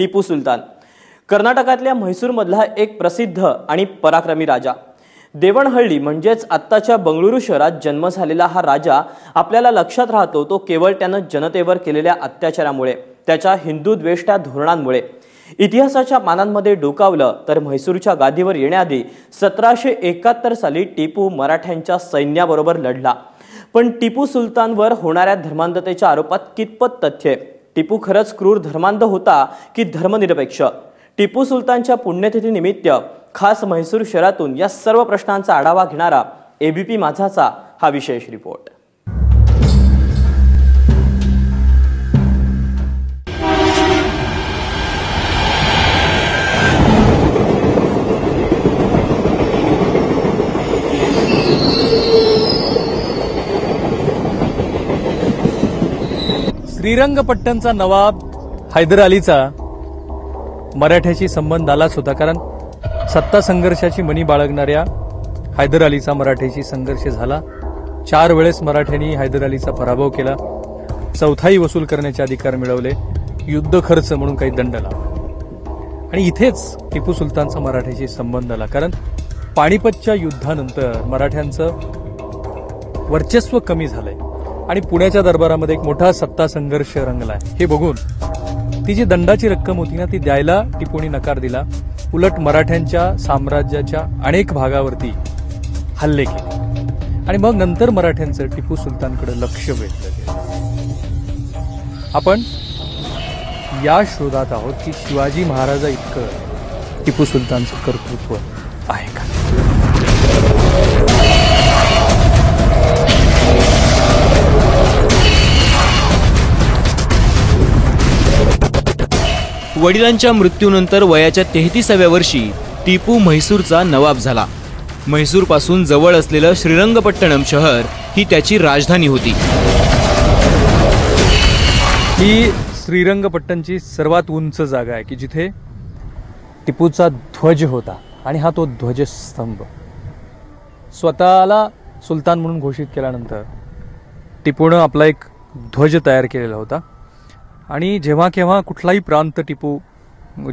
टिपू सुलतान कर्नाटकातल्या म्हैसूरमधला एक प्रसिद्ध आणि पराक्रमी राजा। देवणहळ्ळी म्हणजेच आत्ताच्या बंगळुरू शहरात जन्म झालेला हा राजा आपल्याला लक्षात राहतो तो केवळ त्यानं जनतेवर केलेल्या अत्याचारामुळे, त्याच्या हिंदू द्वेष्टा धोरणांमुळे। इतिहासाच्या पानांमध्ये डोकावलं तर म्हैसूरच्या गादीवर येण्याआधी 1771 साली टिपू मराठ्यांच्या सैन्याबरोबर लढला। पण टिपू सुलतानवर होणाऱ्या धर्मांधतेच्या आरोपात कितपत तथ्य आहे? टिपू खरंच क्रूर धर्मांध होता की धर्मनिरपेक्ष? टिपू सुलतानच्या पुण्यतिथी निमित्त खास म्हैसूर शहरातून या सर्व प्रश्नांचा आढावा घेणारा एबीपी माझाचा हा विशेष रिपोर्ट। श्रीरंगपट्टणचा नवाब हैदर अलीचा मराठ्याशी संबंध आलाच होता, कारण सत्ता संघर्षाची मनी बाळगणाऱ्या हैदर अलीचा मराठ्याशी संघर्ष झाला। 4 वेळेस मराठ्यांनी हैदर अलीचा पराभव केला, चौथाई वसूल करण्याचे अधिकार मिळवले, युद्ध खर्च म्हणून काही दंड लावला। आणि इथेच टिपू सुलतानचा मराठ्याशी संबंध आला, कारण पानिपतच्या युद्धानंतर मराठ्यांचं वर्चस्व कमी झालंय आणि पुण्याच्या दरबारामध्ये एक मोठा सत्ता संघर्ष रंगलाय। हे बघून ती जी दंडाची रक्कम होती ना, ती द्यायला टिपूने नकार दिला। उलट मराठ्यांच्या साम्राज्याच्या अनेक भागावरती हल्ले केले आणि मग नंतर मराठ्यांचं टिपू सुलतानकडे लक्ष वेधलं गेलं। आपण या शोधात आहोत की शिवाजी महाराजा इतकं टिपू सुलतानचं कर्तृत्व आहे का? वडिलांच्या मृत्यूनंतर वयाच्या 33व्या वर्षी टिपू म्हैसूरचा नवाब झाला। म्हैसूर पासून जवळ असलेलं श्रीरंगपट्टणम शहर ही त्याची राजधानी होती। ही श्रीरंगपट्टणची सर्वात उंच जागा आहे की जिथे टिपूचा ध्वज होता आणि हा तो ध्वजस्तंभ। स्वतःला सुलतान म्हणून घोषित केल्यानंतर टिपूनं आपला एक ध्वज तयार केलेला होता आणि जेव्हा केव्हा कुठलाही प्रांत टिपू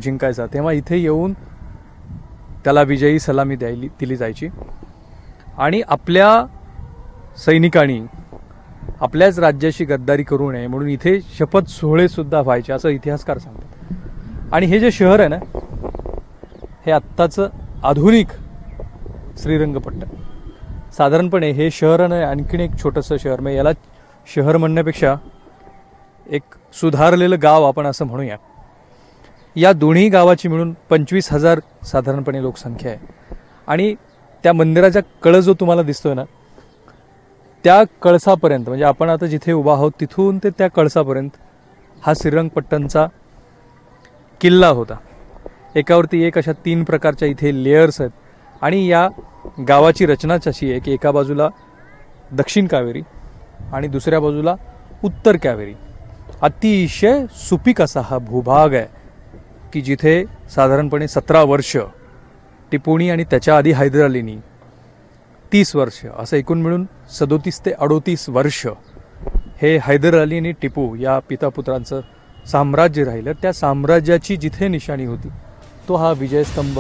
जिंकायचा तेव्हा इथे येऊन त्याला विजयी सलामी दिली जायची आणि आपल्या सैनिकांनी आपल्याच राज्याशी गद्दारी करू नये म्हणून इथे शपथ सोहळे सुद्धा व्हायचे असं इतिहासकार सांगतात। आणि हे जे शहर आहे ना, हे आत्ताचं आधुनिक श्रीरंगपट्टण, साधारणपणे हे शहर आणि आणखीन एक छोटंसं शहर, म्हणजे याला शहर म्हणण्यापेक्षा एक सुधारलेलं गाव आपण असं म्हणूया। या दोन्ही गावाची मिळून 25,000 साधारणपणे लोकसंख्या आहे आणि त्या मंदिराचा कळस जो तुम्हाला दिसतोय ना, त्या कळसापर्यंत म्हणजे आपण आता जिथे उभा आहोत तिथून ते त्या कळसापर्यंत हा श्रीरंगपट्टणचा किल्ला होता। एकावरती एक अशा 3 प्रकारच्या इथे लेयर्स आहेत आणि या गावाची रचनाच अशी आहे की एका बाजूला दक्षिण कावेरी आणि दुसऱ्या बाजूला उत्तर कावेरी। अतिशय सुपीक असा हा भूभाग आहे की जिथे साधारणपणे 17 वर्ष टिपूनी आणि त्याच्या आधी हैदर अलीनी 30 वर्ष असं एकूण मिळून 37 ते 38 वर्ष हे हैदर अली आणि टिपू या पितापुत्रांचं साम्राज्य राहिलं। त्या साम्राज्याची जिथे निशाणी होती तो हा विजयस्तंभ।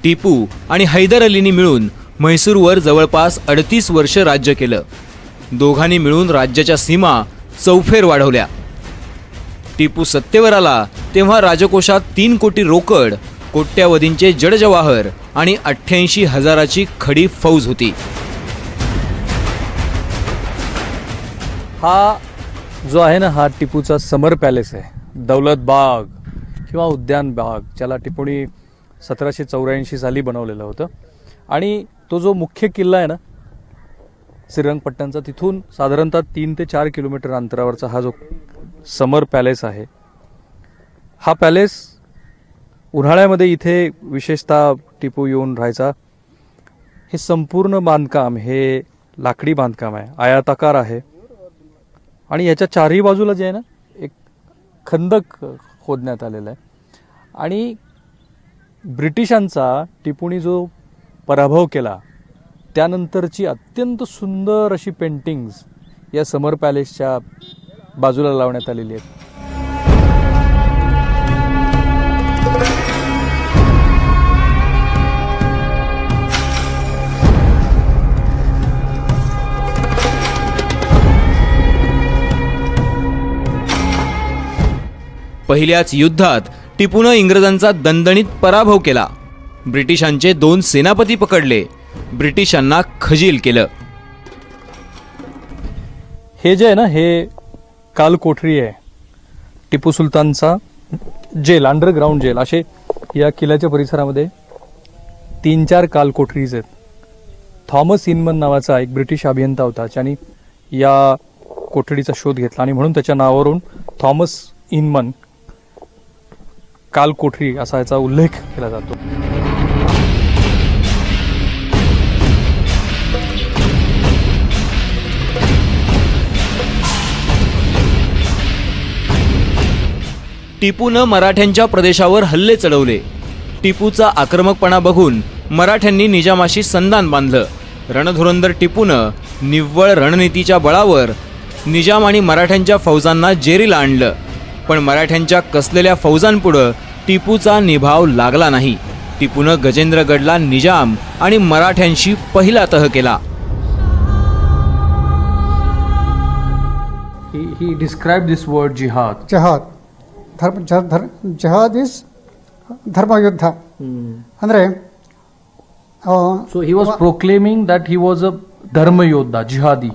टिपू आणि हैदर अलीनी मिळून म्हैसूरवर जवळपास 38 वर्ष राज्य केलं। दोघांनी मिळून राज्याच्या सीमा चौफेर वाढवल्या। टिपू सत्तेवर आला तेव्हा राजकोषात 3 कोटी रोकड, कोट्यावधींचे जडजवाहर आणि 88,000ची खडी फौज होती। हा जो आहे ना, हा टिपूचा समर पॅलेस आहे, दौलत बाग किंवा उद्यान बाग, ज्याला टिपूनी 1784 साली बनवलेलं होतं। आणि तो जो मुख्य किल्ला आहे ना श्रीरंगपट्टणचा, तिथून साधारणतः 3 ते 4 किलोमीटर अंतरावरचा हा जो समर पॅलेस आहे, हा पॅलेस उन्हाळ्यामध्ये इथे विशेषतः टिपू येऊन राहायचा। हे संपूर्ण बांधकाम हे लाकडी बांधकाम आहे, आयताकार आहे आणि याच्या चारही बाजूला जे आहे ना एक खंदक खोदण्यात आलेला आहे। आणि ब्रिटिशांचा टिपूनी जो पराभव केला त्यानंतरची अत्यंत सुंदर अशी पेंटिंग्स या समर पॅलेसच्या बाजूला लावण्यात आलेली आहेत. पहिल्याच युद्धात टिपूनं इंग्रजांचा दणदणीत पराभव केला. ब्रिटिशांचे 2 सेनापती पकडले, ब्रिटिशांना खजील केलं. हे जे आहे ना, हे काल कोठरी आहे टिपू सुलतानचा जेल, अंडरग्राऊंड जेल. असे या किल्ल्याच्या परिसरामध्ये 3-4 काल कोठरीज आहेत. थॉमस इनमन नावाचा एक ब्रिटिश अभियंता होता, ज्यांनी या कोठडीचा शोध घेतला आणि म्हणून त्याच्या नावावरून थॉमस इनमन काल कोठरी असा याचा उल्लेख केला जातो. टिपूनं मराठ्यांच्या प्रदेशावर हल्ले चढवले. टिपूचा आक्रमकपणा बघून मराठ्यांनी निजामाशी संधान बांधलं. रणधुरंदर टिपूनं निव्वळ रणनीतीच्या बळावर निजाम आणि मराठ्यांच्या फौजांना जेरीला आणलं. पण मराठ्यांच्या कसलेल्या फौजांपुढं टिपूचा निभाव लागला नाही. टिपूनं गजेंद्रगडला निजाम आणि मराठ्यांशी पहिला तह केला. He described this word jihad. Jihad is dharma yuddha. Andre So he was proclaiming that he was a dharma yodha, jihadi.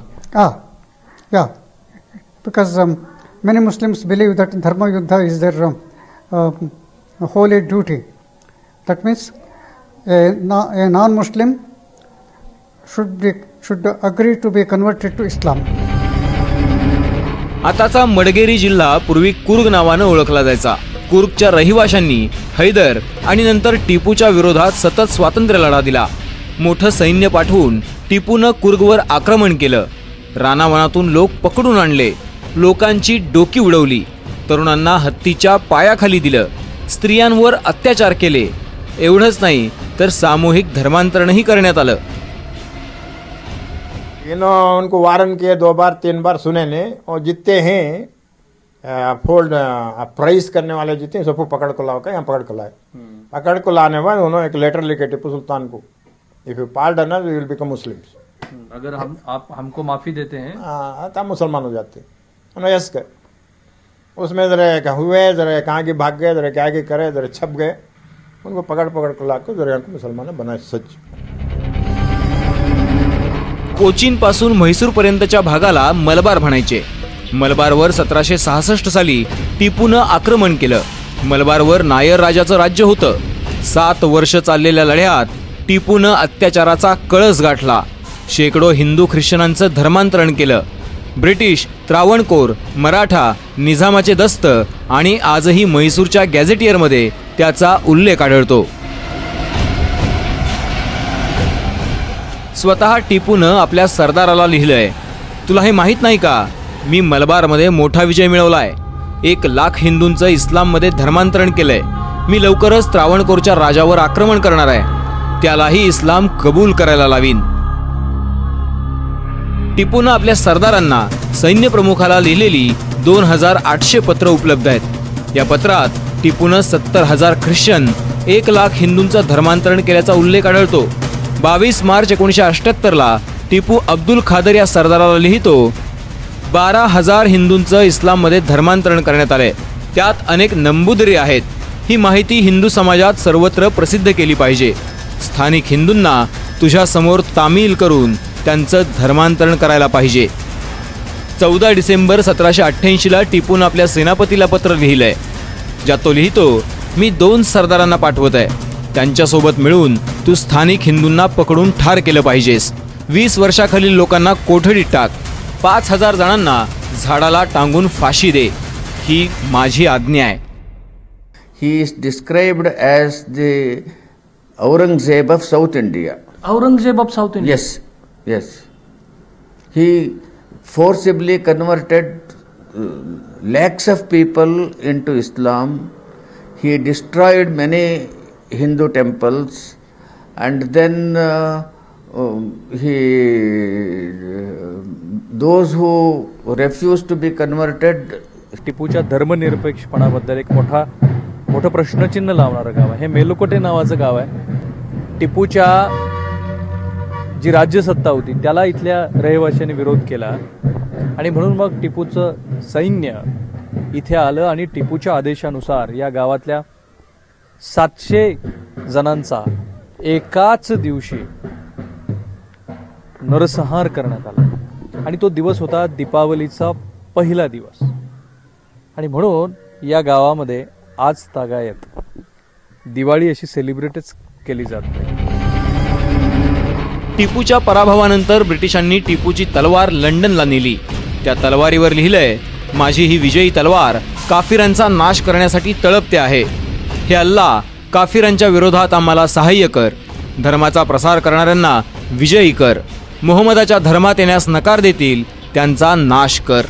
Yeah, because many Muslims believe that dharma yuddha is their holy duty. That means a non-Muslim should agree to be converted to Islam. आताचा मडगेरी जिल्हा पूर्वी कुर्ग नावानं ओळखला जायचा. कुर्गच्या रहिवाशांनी हैदर आणि नंतर टिपूच्या विरोधात सतत स्वातंत्र्य लढा दिला. मोठं सैन्य पाठवून टिपूनं कुर्गवर आक्रमण केलं. रानावनातून लोक पकडून आणले, लोकांची डोकी उडवली, तरुणांना हत्तीच्या पायाखाली दिलं, स्त्रियांवर अत्याचार केले. एवढंच नाही तर सामूहिक धर्मांतरणही करण्यात आलं. उनको वारन किए 2 बार 3 बार सुने ने, और जितने हैं फोल्ड प्राइस करने वाले जितने सबको पकड़ को लाओ, यहाँ पकड़ को लाए. पकड़ को लाने बाद उन्होंने एक लेटर लिखे टिप्पू सुल्तान को, if you pardon us we will become Muslims. अगर आप हमको माफी देते हैं तब मुसलमान हो जाते. उन्होंने यस कर. उसमें जरा हुए, जरा कहाँ की भाग गए, जरा क्या की करे, जरा छप गए. उनको पकड़ को लाकर जरा उनको मुसलमान बनाए. सच कोचीन पासून म्हैसूर पर्यंतच्या भागाला मलबार म्हणायचे. मलबारवर 1766 साली टिपूनं आक्रमण केलं. मलबारवर नायर राजाचं राज्य होतं. 7 वर्ष चाललेल्या लढ्यात टिपूनं अत्याचाराचा कळस गाठला. शेकडो हिंदू ख्रिश्चनांचं धर्मांतरण केलं. ब्रिटिश, त्रावणकोर, मराठा, निजामाचे दस्त आणि आजही म्हैसूरच्या गॅझेटियरमध्ये त्याचा उल्लेख आढळतो. स्वतः टिपूनं आपल्या सरदाराला लिहिलंय, तुला हे माहीत नाही का, मी मलबारमध्ये मोठा विजय मिळवलाय. 1 लाख हिंदूंचं इस्लाममध्ये धर्मांतरण केलंय. मी लवकरच त्रावणकोरच्या राजावर आक्रमण करणार आहे, त्यालाही इस्लाम कबूल करायला लावीन. टिपूनं आपल्या सरदारांना सैन्य प्रमुखाला लिहिलेली 2800 पत्र उपलब्ध आहेत. या पत्रात टिपूनं 70,000 ख्रिश्चन, 1 लाख हिंदूंचं धर्मांतरण केल्याचा उल्लेख आढळतो. 22 मार्च 1978ला टिपू अब्दुल खादर या सरदाराला लिहितो, 12,000 हिंदूंचं इस्लाममध्ये धर्मांतरण करण्यात आलंय, त्यात अनेक नंबूदरी आहेत. ही माहिती हिंदू समाजात सर्वत्र प्रसिद्ध केली पाहिजे. स्थानिक हिंदूंना तुझ्या समोर तामील करून त्यांचं धर्मांतरण करायला पाहिजे. 14 डिसेंबर 1788ला टिपून आपल्या सेनापतीला पत्र लिहिलंय, ज्यात तो लिहितो, मी 2 सरदारांना पाठवत आहे, त्यांच्यासोबत मिळून तू स्थानिक हिंदूंना पकडून ठार केलं पाहिजेस. 20 वर्षाखालील लोकांना कोठडीत टाक. 5,000 जणांना झाडाला टांगून फाशी दे. ही माझी आज्ञा आहे. He is described as the Aurangzeb of South India. Aurangzeb of South India? Yes. He forcibly converted lakhs of people into Islam. He destroyed many Hindu temples, and then those who refused to be converted. टिपूच्या धर्मनिरपेक्षपणाबद्दल एक मोठं प्रश्नचिन्ह लावणारं गाव आहे. हे मेलुकोटे नावाचं गाव आहे. टिपूच्या जी राज्यसत्ता होती त्याला इथल्या रहिवाशांनी विरोध केला आणि म्हणून मग टिपूचं सैन्य इथे आलं आणि टिपूच्या आदेशानुसार या गावातल्या 700 जणांचा एकाच दिवशी नरसंहार करण्यात आला आणि तो दिवस होता दीपावलीचा पहिला दिवस. आणि म्हणून या गावामध्ये आज तागायत दिवाळी अशी सेलिब्रेटच केली जाते. टिपूच्या पराभवानंतर ब्रिटिशांनी टिपूची तलवार लंडनला नेली. त्या तलवारीवर लिहिलंय, माझी ही विजयी तलवार काफिरांचा नाश करण्यासाठी तळपते आहे. हे अल्लाह, काफिरांच्या विरोधात आम्हाला सहाय्य कर. धर्माचा प्रसार करणाऱ्यांना विजयी कर. मोहम्मदाच्या धर्मात येण्यास नकार देतील त्यांचा नाश कर.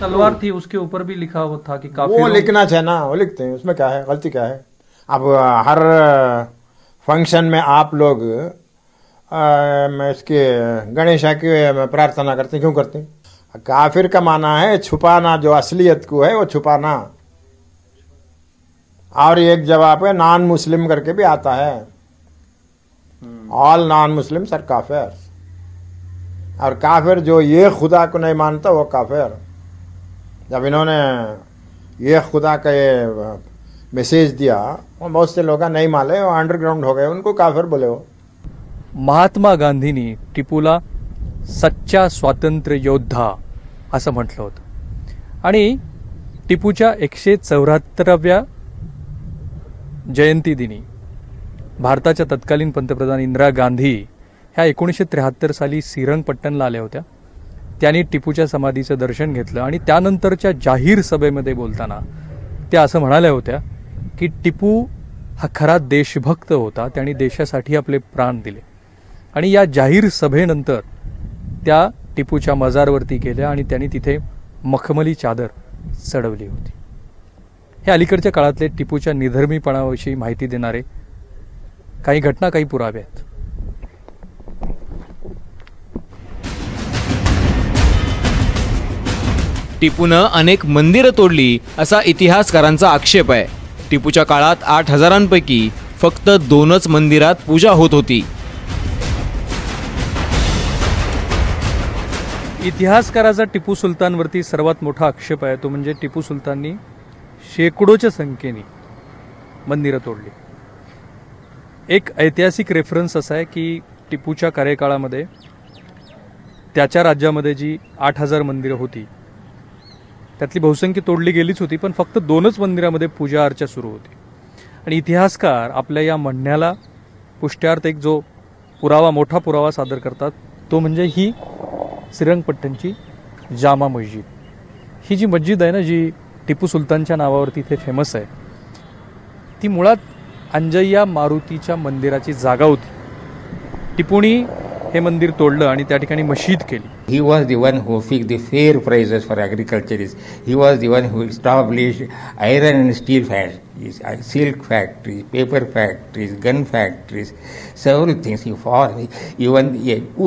तलवार थी, उसके ऊपर भी लिखा हुआ था कि वो लिखना चाहिए ना, वो लिखते हैं, उसमें क्या है, गलती क्या है. अब हर फंक्शन में आप लोग इसके गणेशा की प्रार्थना करते हैं, क्यों करते हैं? काफिर का माना है छुपाना, जो असलियत को है वो छुपाना. और एक जवाब है नॉन मुस्लिम करके भी आता है, ऑल नॉन मुस्लिम्स आर काफिर. और काफिर जो ये खुदा को नहीं मानता वो काफिर. जब इन्होंने ये खुदा का ये मैसेज दिया, वो बहुत से लोग नहीं माने, वो अंडरग्राउंड हो गए, उनको काफिर बोले. वो महात्मा गांधींनी टिपूला सच्चा स्वातंत्र्य योद्धा असं म्हटलं होतं. आणि टिपूच्या 174व्या जयंती दिनी भारताच्या तत्कालीन पंतप्रधान इंदिरा गांधी ह्या 1973 साली श्रीरंगपट्टणला आल्या होत्या. त्यांनी टिपूच्या समाधीचं दर्शन घेतलं आणि त्यानंतरच्या जाहीर सभेमध्ये बोलताना त्या असं म्हणाल्या होत्या की टिपू हा खरा देशभक्त होता, त्यांनी देशासाठी आपले प्राण दिले. आणि या जाहीर सभेनंतर त्या टिपूच्या मजारवरती गेल्या आणि त्यांनी तिथे मखमली चादर चढवली होती. हे अलीकडच्या काळातले टिपूच्या निधर्मीपणाविषयी माहिती देणारे काही घटना, काही पुरावे आहेत. टिपूनं अनेक मंदिरं तोडली असा इतिहासकारांचा आक्षेप आहे. टिपूच्या काळात 8000पैकी फक्त 2च मंदिरात पूजा होत होती. इतिहासकाराचा टिपू सुलतानवरती सर्वात मोठा आक्षेप आहे तो म्हणजे टिपू सुलताननी शेकडोच्या संख्येने मंदिरं तोडली. एक ऐतिहासिक रेफरन्स असा आहे की टिपूच्या कार्यकाळामध्ये त्याच्या राज्यामध्ये जी 8000 मंदिरं होती त्यातली बहुसंख्य तोडली गेलीच होती, पण फक्त 2च मंदिरामध्ये पूजा अर्चा सुरू होती. आणि इतिहासकार आपल्या या म्हणण्याला पुष्ट्यार्थ एक जो पुरावा, मोठा पुरावा सादर करतात तो म्हणजे ही श्रीरंगपट्टणची जामा मस्जिद. ही जी मस्जिद आहे ना, जी टिपू सुलतानच्या नावावरती इथे फेमस आहे, ती मुळात अंजय्या मारुतीच्या मंदिराची जागा होती. टिपूनी हे मंदिर तोडलं आणि त्या ठिकाणी मशीद केली. He was the one who fixed the fair prices for agriculturists. He was the one who established iron and steel factories, silk factories, paper factories, gun factories, several things. He fought. Even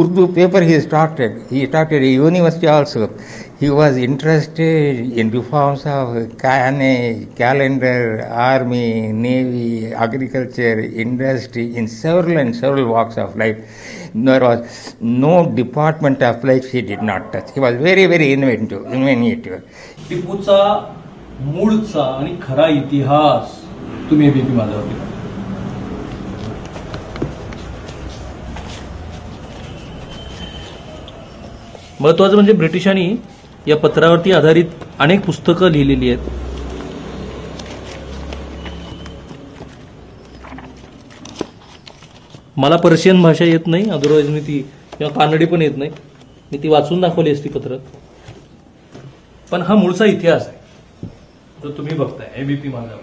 Urdu paper he started. He started a university also. He was interested in reforms of calendar, army, navy, agriculture, industry, in several walks of life. There was no department of life he did not touch. He was very, very inventive. टिपूचा मूळचा आणि खरा इतिहास तुम्ही ABP माझ्यावरती. महत्वाचं म्हणजे ब्रिटिशांनी या पत्रावरती आधारित अनेक पुस्तकं लिहिलेली आहेत. मला पर्शियन भाषा येत नाही, अदरवाईज मी ती, किंवा कानडी पण येत नाही, मी ती वाचून दाखवली असती पत्र. पण हा मूळचा इतिहास आहे जो तुम्ही बघताय एबीपी माझ्यावर.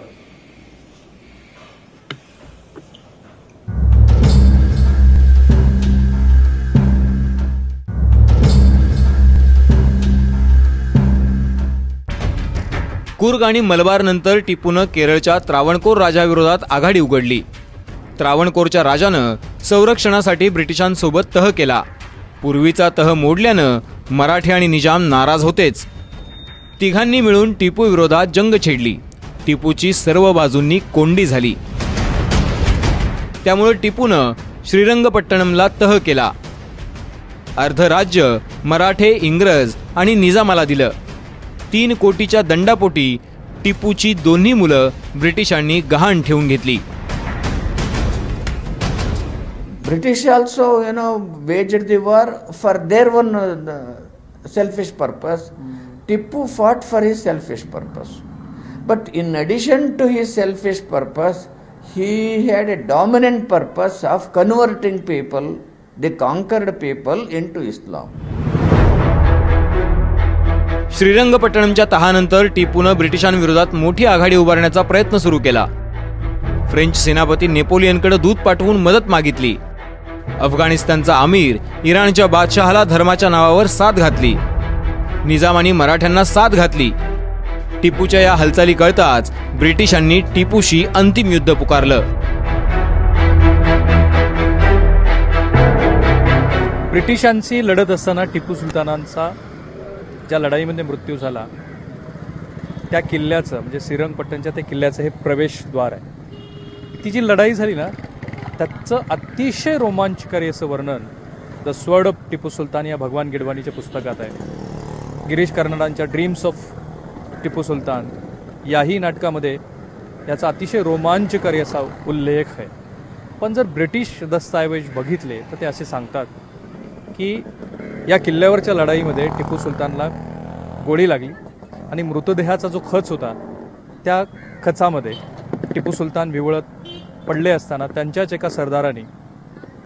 कुर्ग आणि मलबार नंतर टिपूनं केरळच्या त्रावणकोर राजाविरोधात आघाडी उघडली. त्रावणकोरच्या राजानं संरक्षणासाठी ब्रिटिशांसोबत तह केला. पूर्वीचा तह मोडल्यानं मराठी आणि निजाम नाराज होतेच. तिघांनी मिळून टिपू विरोधात जंग छेडली. टिपूची सर्व बाजूंनी कोंडी झाली. त्यामुळे टिपूनं श्रीरंगपट्टणमला तह केला. अर्ध राज्य मराठे, इंग्रज आणि निजामाला दिलं. 3 कोटीच्या दंडापोटी टिपूची दोन्ही मुलं ब्रिटिशांनी गहाण ठेवून घेतली. British also, waged the war for their own selfish purpose. Tipu fought for his selfish purpose. But in addition to his selfish purpose, he had a dominant purpose of converting people, the conquered people, into Islam. श्रीरंगपट्टणमच्या तहानंतर टिपूनं ब्रिटिशांविरोधात मोठी आघाडी उभारण्याचा प्रयत्न सुरू केला. French सेनापती नेपोलियनकडे दूत पाठवून मदत मागितली. अफगाणिस्तानचा अमीर इराणच्या बादशहाला धर्माच्या नावावर साथ घातली. निजामाने मराठ्यांना साथ घातली. टिपूच्या या हालचाली कळताच ब्रिटिशांनी टिपूशी अंतिम युद्ध पुकारलं. ब्रिटिशांशी लढत असताना टिपू सुलतानांचा ज्या लढाईमध्ये मृत्यू झाला त्या किल्ल्याचं म्हणजे श्रीरंगपट्टणच्या त्या किल्ल्याचं हे प्रवेशद्वार आहे. ती जी लढाई झाली ना त्याचं अतिशय रोमांचकारी असं वर्णन the sword of Tipu Sultan या भगवान गिडवाणीच्या पुस्तकात आहे. गिरीश कर्नाडांच्या ड्रीम्स ऑफ टिपू सुलतान याही नाटकामध्ये याचा अतिशय रोमांचकारी असा उल्लेख आहे. पण जर ब्रिटिश दस्तऐवज बघितले तर ते असे सांगतात की या किल्ल्यावरच्या लढाईमध्ये टिपू सुलतानला गोळी लागली आणि मृतदेहाचा जो खच होता त्या खचामध्ये टिपू सुलतान विवळत पडले असताना त्यांच्याच एका सरदाराने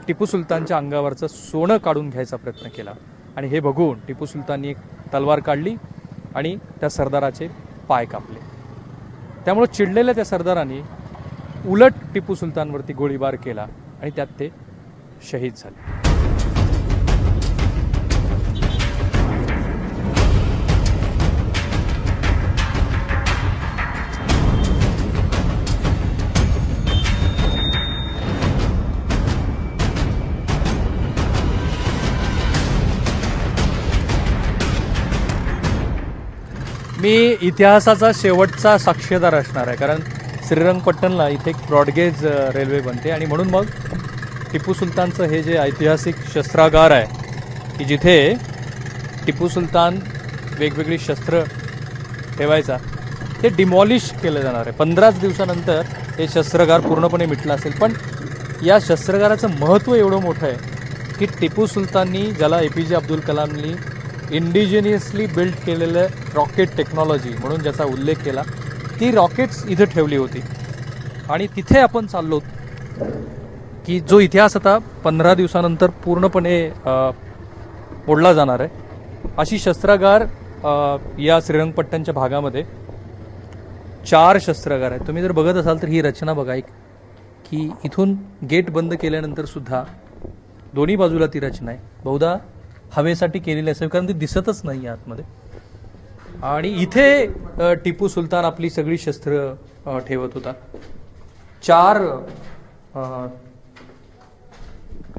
टिपू सुलतानच्या अंगावरचं सोनं काढून घ्यायचा प्रयत्न केला आणि हे बघून टिपू सुलताननी एक तलवार काढली आणि त्या सरदाराचे पाय कापले. त्यामुळे चिडलेल्या त्या सरदाराने उलट टिपू सुलतानवरती गोळीबार केला आणि त्यात ते शहीद झाले. मी इतिहासाचा शेवटचा साक्षीदार असणार आहे कारण श्रीरंगपट्टणला इथे एक ब्रॉडगेज रेल्वे बनते आणि म्हणून मग टिपू सुलतानचं हे जे ऐतिहासिक शस्त्रागार आहे की जिथे टिपू सुलतान वेगवेगळी शस्त्र ठेवायचा ते डिमॉलिश केलं जाणार आहे. 15 दिवसानंतर हे शस्त्रागार पूर्णपणे मिटलं असेल. पण या शस्त्रागाराचं महत्त्व एवढं मोठं आहे की टिपू सुलताननी ज्याला APJ अब्दुल कलामनी इंडिजिनियसली बिल्ड केलेलं रॉकेट टेक्नॉलॉजी म्हणून ज्याचा उल्लेख केला ती रॉकेट्स इथं ठेवली होती. आणि तिथे आपण चाललो की जो इतिहास आता 15 दिवसानंतर पूर्णपणे मोडला जाणार आहे. अशी शस्त्रागार या श्रीरंगपट्टणच्या भागामध्ये 4 शस्त्रागार आहेत. तुम्ही जर बघत असाल तर ही रचना बघा एक की इथून गेट बंद केल्यानंतर सुद्धा दोन्ही बाजूला ती रचना आहे. बहुधा हवेसाठी केलेली असेल कारण ती दिसतच नाही आतमध्ये. आणि इथे टिपू सुलतान आपली सगळी शस्त्र ठेवत होता.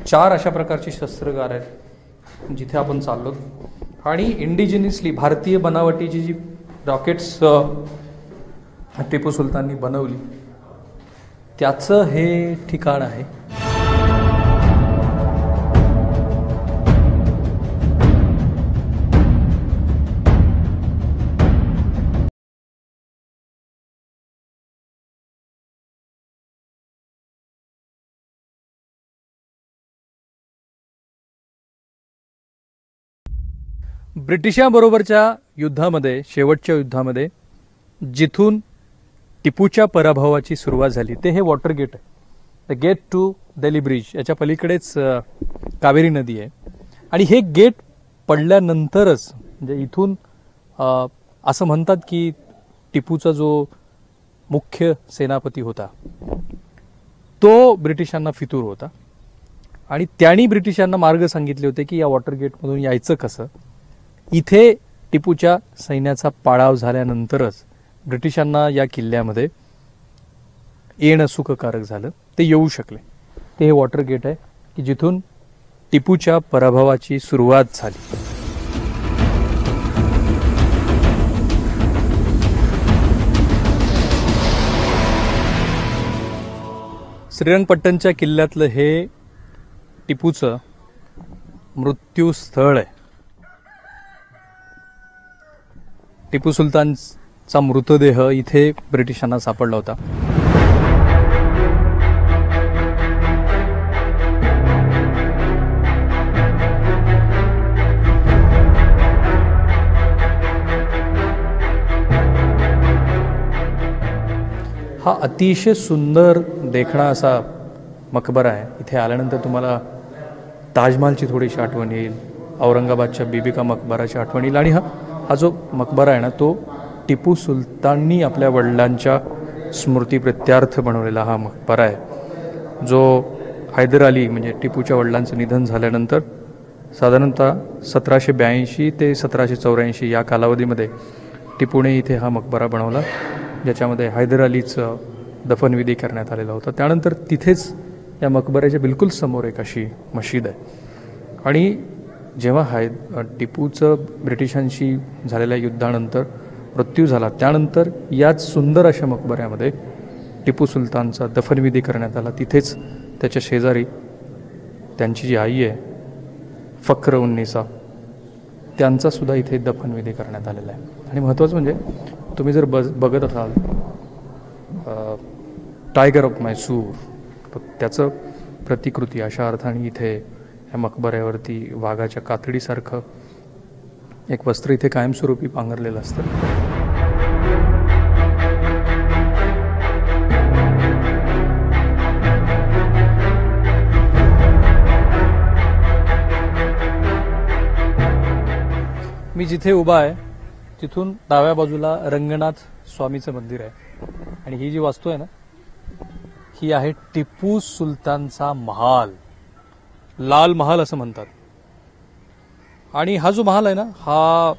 4 अशा प्रकारची शस्त्रागार आहेत जिथे आपण चाललो. आणि इंडिजिनियसली भारतीय बनावटीची जी रॉकेट्स टिपू सुलताननी बनवली त्याचं हे ठिकाण आहे. ब्रिटिशांबरोबरच्या युद्धामध्ये शेवटच्या युद्धामध्ये जिथून टिपूच्या पराभवाची सुरुवात झाली ते हे वॉटर गेट आहे. The gate to Delhi bridge याच्या पलीकडेच कावेरी नदी आहे. आणि हे गेट पडल्यानंतरच म्हणजे इथून असं म्हणतात की टिपूचा जो मुख्य सेनापती होता तो ब्रिटिशांना फितूर होता आणि त्यांनी ब्रिटिशांना मार्ग सांगितले होते की या वॉटर गेटमधून यायचं कसं. इथे टिपूच्या सैन्याचा पाडाव झाल्यानंतरच ब्रिटिशांना या किल्ल्यामध्ये येणं सुखकारक झालं, ते येऊ शकले. ते हे वॉटर गेट आहे की जिथून टिपूच्या पराभवाची सुरुवात झाली. श्रीरंगपट्टणच्या किल्ल्यातलं हे टिपूचं मृत्यूस्थळ आहे. टिपू सुलतानचा मृतदेह इथे ब्रिटिशांना सापडला होता. हा अतिशय सुंदर देखणा असा मकबरा आहे. इथे आल्यानंतर तुम्हाला ताजमहालची थोडीशी आठवण येईल, औरंगाबादच्या बीबी का मकबराची आठवण येईल. आणि हा जो मकबरा आहे ना, तो टिपू सुलताननी आपल्या वडिलांच्या स्मृतीप्रित्यर्थ बनवलेला हा मकबरा आहे, जो हैदर अली म्हणजे टिपूच्या वडिलांचं निधन झाल्यानंतर साधारणतः 1782 ते 1784 या कालावधीमध्ये टिपूने इथे हा मकबरा बनवला, ज्याच्यामध्ये हैदर अलीचं दफनविधी करण्यात आलेला होता. त्यानंतर तिथेच या मकबऱ्याच्या बिलकुल समोर एक अशी मशीद आहे. आणि जेव्हा टिपूचं ब्रिटिशांशी झालेल्या युद्धानंतर मृत्यू झाला, त्यानंतर याच सुंदर अशा मकबऱ्यामध्ये टिपू सुलतानचा दफनविधी करण्यात आला. तिथेच त्याच्या शेजारी त्यांची जी आई आहे फख्र उन्निसा, त्यांचा सुद्धा इथे दफनविधी करण्यात आलेला आहे. आणि महत्त्वाचं म्हणजे तुम्ही जर बघत असाल टायगर ऑफ मैसूर, त्याचं प्रतिकृती अशा अर्थाने इथे या मकबऱ्यावरती वाघाच्या कातडीसारखं एक वस्त्र इथे कायमस्वरूपी पांघरलेलं असतं. मी जिथे उभा आहे तिथून डाव्या बाजूला रंगनाथ स्वामीचं मंदिर आहे. आणि ही जी वास्तू आहे ना, ही आहे टिपू सुलतानचा महाल, लाल महाल असं म्हणतात. आणि हा जो महाल आहे ना, हा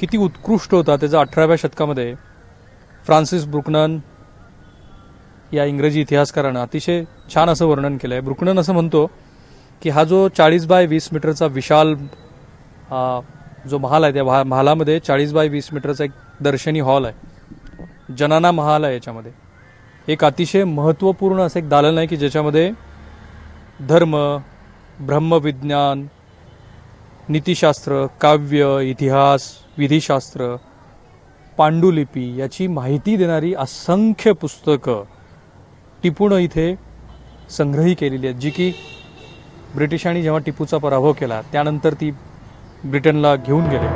किती उत्कृष्ट होता त्याचा 18व्या शतकामध्ये फ्रान्सिस ब्रुकनन या इंग्रजी इतिहासकारानं अतिशय छान असं वर्णन केलं आहे. ब्रुकनन असं म्हणतो की हा जो 40 बाय 20 मीटरचा विशाल जो महाल आहे, त्या महालामध्ये 40 बाय 20 मीटरचा एक दर्शनी हॉल आहे, जनाना महाल आहे. याच्यामध्ये एक अतिशय महत्त्वपूर्ण असं एक दालन आहे की ज्याच्यामध्ये धर्म, ब्रह्मविज्ञान, नीतिशास्त्र, काव्य, इतिहास, विधिशास्त्र, पांडुलिपी याची माहिती देणारी असंख्य पुस्तकं टिपूनं इथे संग्रही केलेली आहेत, जी की ब्रिटिशांनी जेव्हा टिपूचा पराभव केला त्यानंतर ती ब्रिटनला घेऊन गेले.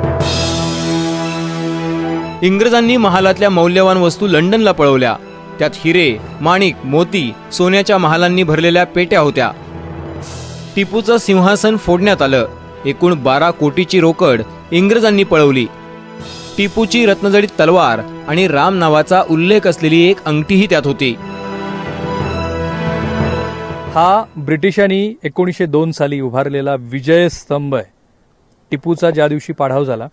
इंग्रजांनी महालातल्या मौल्यवान वस्तू लंडनला पळवल्या. त्यात हिरे, माणिक, मोती, सोन्याच्या महालांनी भरलेल्या पेट्या होत्या. टिपूचं सिंहासन फोडण्यात आलं. एकूण 12 कोटीची रोकड इंग्रजांनी पळवली. टिपूची रत्नजडित तलवार आणि राम नावाचा उल्लेख असलेली एक अंगठीही त्यात होती. हा ब्रिटिशांनी 1902 साली उभारलेला विजय स्तंभ आहे. टिपूचा ज्या दिवशी पाडाव झाला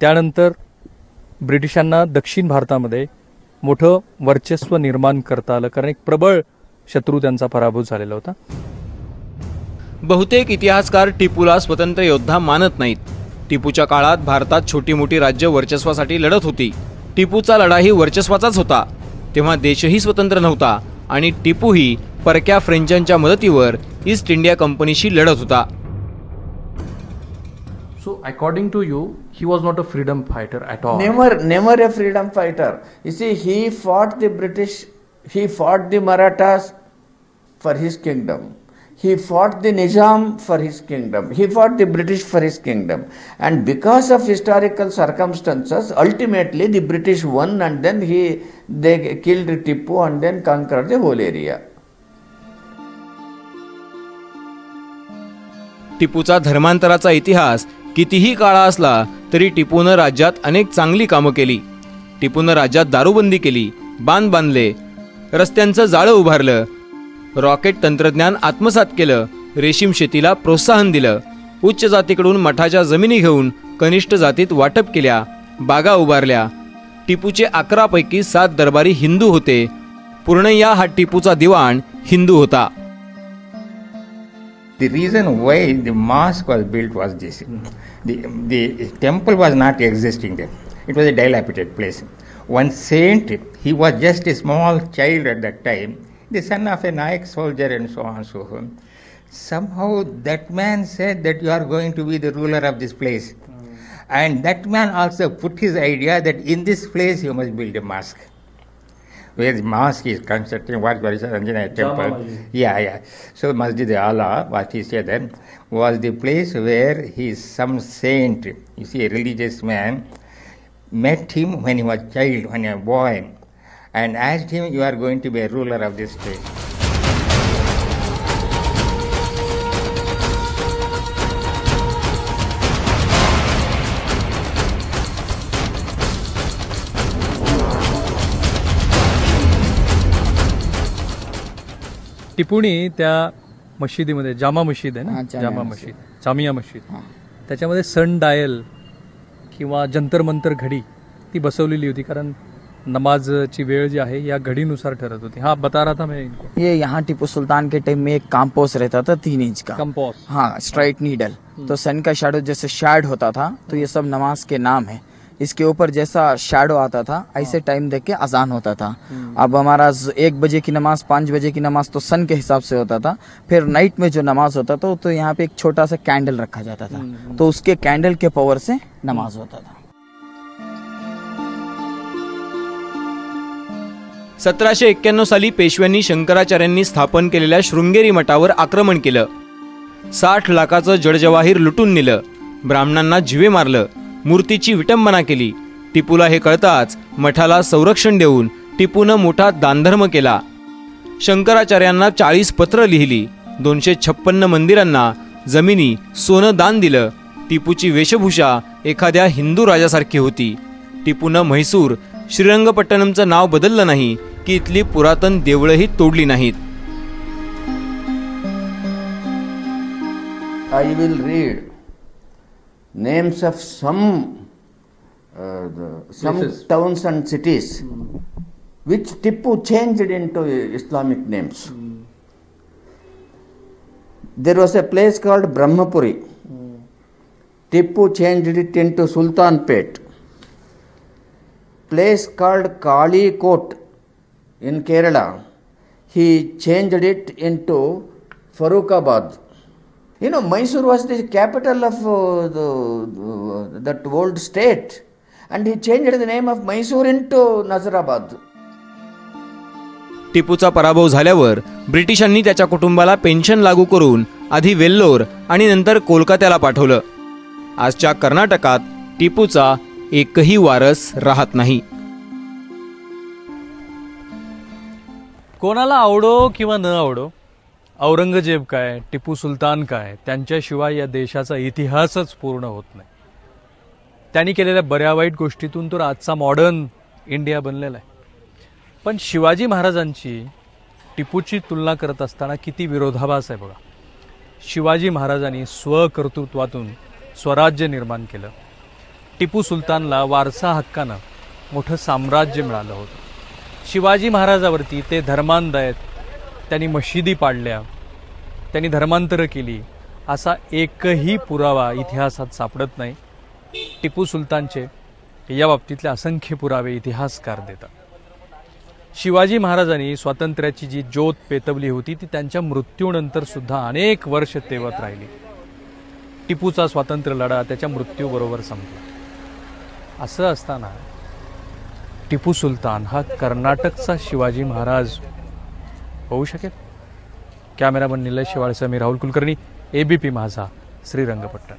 त्यानंतर ब्रिटिशांना दक्षिण भारतामध्ये मोठं वर्चस्व निर्माण करता आलं, कारण एक प्रबळ शत्रू त्यांचा पराभूत झालेला होता. बहुतेक इतिहासकार टिपूला स्वतंत्र योद्धा मानत नाहीत. टिपूच्या काळात भारतात छोटी मोठी राज्य वर्चस्वासाठी लढत होती. टिपूचा लढाही वर्चस्वाचाच होता. तेव्हा देशही स्वतंत्र नव्हता आणि टिपूही परक्या फ्रेंचांच्या मदतीवर ईस्ट इंडिया कंपनीशी लढत होता. So according to you, he was not a freedom fighter at all. Never a freedom fighter. You see, he fought the British, he fought the Marathas for his kingdom. He fought the Nizam for his kingdom. He fought the British for his kingdom. And because of historical circumstances, ultimately the British won, and then they killed Tipu and then conquered the whole area. टिपूचा धर्मांतराचा इतिहास कितीही काळा असला तरी टिपूनं राज्यात अनेक चांगली कामं केली. टिपूनं राज्यात दारूबंदी केली, बांध बांधले, रस्त्यांचं जाळं उभारलं, रॉकेट तंत्रज्ञान आत्मसात केलं, रेशीम शेतीला प्रोत्साहन दिलं, उच्च जातीकडून मठाच्या जमिनी घेऊन कनिष्ठ जातीत वाटप केल्या, बागा उभारल्या. टिपूचे 11 पैकी 7 दरबारी हिंदू होते. पूर्णय्या हा टिपूचा दिवाण हिंदू होता. The reason why the mosque was built was this. The temple was not existing there. It was a dilapidated place. One saint, he was just a small child at that time, the son of a Nayak soldier and so on and so forth. Somehow that man said that you are going to be the ruler of this place. And that man also put his idea that in this place you must build a mosque. Where the mosque is constructing, what is Anjanaya temple? Yeah. So Masjid Allah, what he said then, was the place where some saint, you see, a religious man, met him when he was a child, when he was a boy, and asked him, you are going to be a ruler of this state. टिपूने त्या मशिदीमध्ये, जामा मशीद आहे ना, जामा मशीद, जामिया मशीद, त्याच्यामध्ये सन dial किंवा जंतर मंतर घडी ती बसवलेली होती, कारण नमाजची वेळ जी आहे या घडीनुसार ठरत होती. हाँ, बता रहा था मैं इनको. ये यहाँ टीपू सुल्तान के टाइम में एक कंपोस रहता था 3 इंच का. कंपोस, हाँ, स्ट्राइट नीडल. तो सन का शैडो जैसे शैड होता था, तो ये सब नमाज के नाम है. इसके ऊपर जैसा शैडो आता था, ऐसे टाइम देख के अजान होता था. अब हमारा 1 बजे की नमाज, 5 बजे की नमाज तो सन के हिसाब से होता था. फिर नाइट में जो नमाज होता था तो यहाँ पे एक छोटा सा कैंडल रखा जाता था, तो उसके कैंडल के पावर से नमाज होता था. 1791 साली पेशव्यांनी शंकराचार्यांनी स्थापन केलेल्या शृंगेरी मठावर आक्रमण केलं. 60 लाखाचं जडजवाहीर लुटून नेलं. ब्राह्मणांना जिवे मारलं. मूर्तीची विटंबना केली. टिपूला हे कळताच मठाला संरक्षण देऊन टिपूनं मोठा दानधर्म केला. शंकराचार्यांना 40 पत्र लिहिली. 256 मंदिरांना जमिनी, सोनं दान दिलं. टिपूची वेशभूषा एखाद्या हिंदू राजासारखी होती. टिपूनं म्हैसूर, श्रीरंगपट्टणमचं नाव बदललं नाही की इथली पुरातन देवळंही तोडली नाहीत. I will read names of some towns and cities which Tipu changed into Islamic names. There was a place called Brahmapuri. Tipu changed it into Sultanpet. Place called Kalikot in Kerala, he changed it into Farrukhabad. You know, Mysore was the capital of that old state, and he changed the name of Mysore into Nazirabad. टिपूचा पराभव झाल्यावर ब्रिटिशांनी त्याच्या कुटुंबाला pension लागू करून आधी वेल्लोर आणि नंतर कोलकात्याला पाठवलं. आजच्या कर्नाटकात टिपूचा एकही वारस राहत नाही. कोणाला आवडो किंवा न आवडो, औरंगजेब काय, टिपू सुलतान काय, त्यांच्याशिवाय या देशाचा इतिहासच पूर्ण होत नाही. त्यांनी केलेल्या बऱ्या वाईट गोष्टीतून तर आजचा मॉडर्न इंडिया बनलेला आहे. पण शिवाजी महाराजांची टिपूची तुलना करत असताना किती विरोधाभास आहे बघा. शिवाजी महाराजांनी स्वकर्तृत्वातून स्वराज्य निर्माण केलं. टिपू सुलतानला वारसा हक्कानं मोठं साम्राज्य मिळालं होतं. शिवाजी महाराजावरती ते धर्मांध, त्यांनी मशिदी पाडल्या, त्यांनी धर्मांतरं केली, असा एकही पुरावा इतिहासात सापडत नाही. टिपू सुलतानचे या बाबतीतले असंख्य पुरावे इतिहासकार देतात. शिवाजी महाराजांनी स्वातंत्र्याची जी ज्योत पेटवली होती ती त्यांच्या मृत्यूनंतर सुद्धा अनेक वर्ष तेवत राहिली. टिपूचा स्वातंत्र्य लढा त्याच्या मृत्यूबरोबर संपला. असं असताना टिपू सुलतान हा कर्नाटकचा शिवाजी महाराज होऊ शकेल? कॅमेरामन निलेश शिवाळसह मी राहुल कुलकर्णी, ABP माझा, श्रीरंगपट्टण.